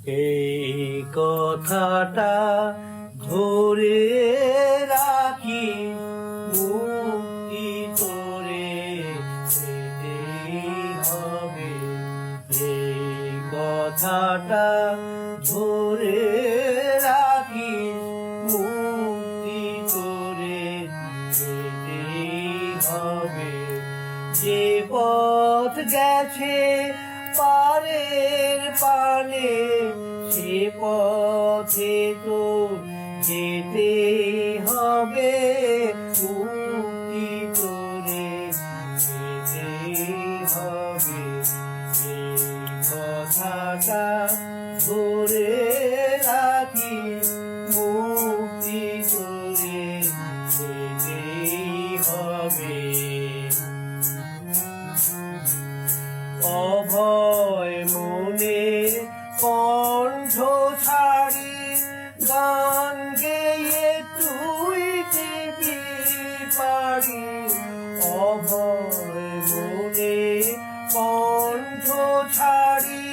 এই কথাটা ধরে রাখি, মুক্তি তোরে পেতেই হবে। এই কথাটা ধরে রাখি, মুক্তি তোরে পেতেই হবে। যে পথ গেছে পারের পানে, সে পথে তো যেতে হবে। মুক্তি তোরে যেতে হবে। এই কথাটা ধরে রাখি, মুক্তি তোরে যেতেই হবে। অভয় মনে কণ্ঠ ছাড়ি, গান গেয়ে তুই দিবি পারি। অভয় মনে কণ্ঠ ছাড়ি,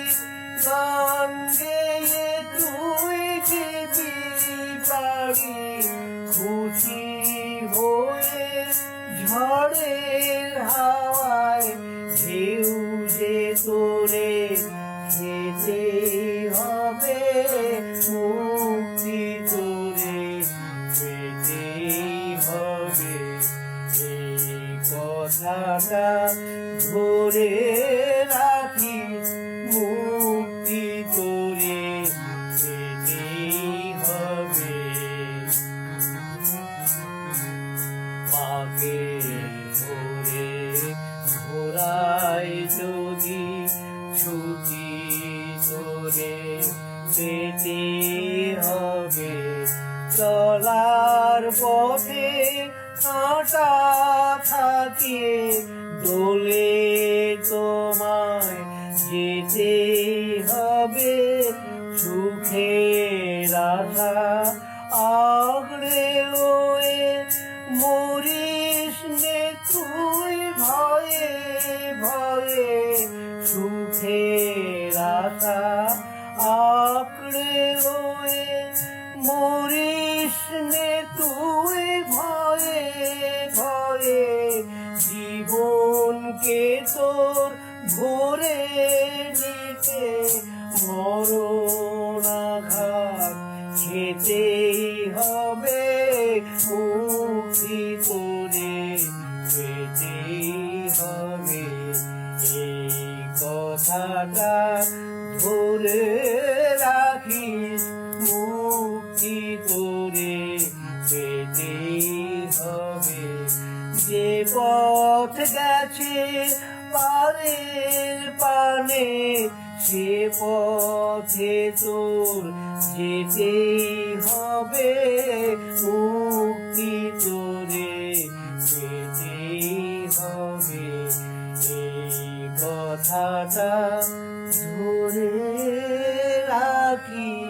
গান গেয়ে তুই দিবি পারি। খুশি হয়ে ঝড়ের হাওয়ায় ঢেউ যে তোরে খেতে হবে। মুক্তি তোরে পেতেই হবে। এই কথাটা ধরে রাখি, মুক্তি তোরে পেতেই হবে। পাকে ধরে ঘোড়ায় যদি ছুটি তোরে পেতে হবে। চলার পথে কাঁটা থাকে, দোলে তোমায় যেতে হবে। সুখের আশা আঁকড়ে রয়ে মরিস নে তুই ভয়ে ভয়ে। সুখের আশা আঁকড়ে রয়ে মরিস নে তুই ভয়ে ভয়ে। জীবনকে তোর ভরে নিতে মরণ আঘাত খেতেই হবে। মুক্তি তোরে পেতেই হবে। এই কথাটা ধরে রাখিস, মুক্তি তোরে পেতেই হবে। যে পথ গেছে পারের পানে, সে পথে তোর যেতেই হবে। মুক্তি তোরে পেতেই হবে। এই কথাটা ধরে রাখি।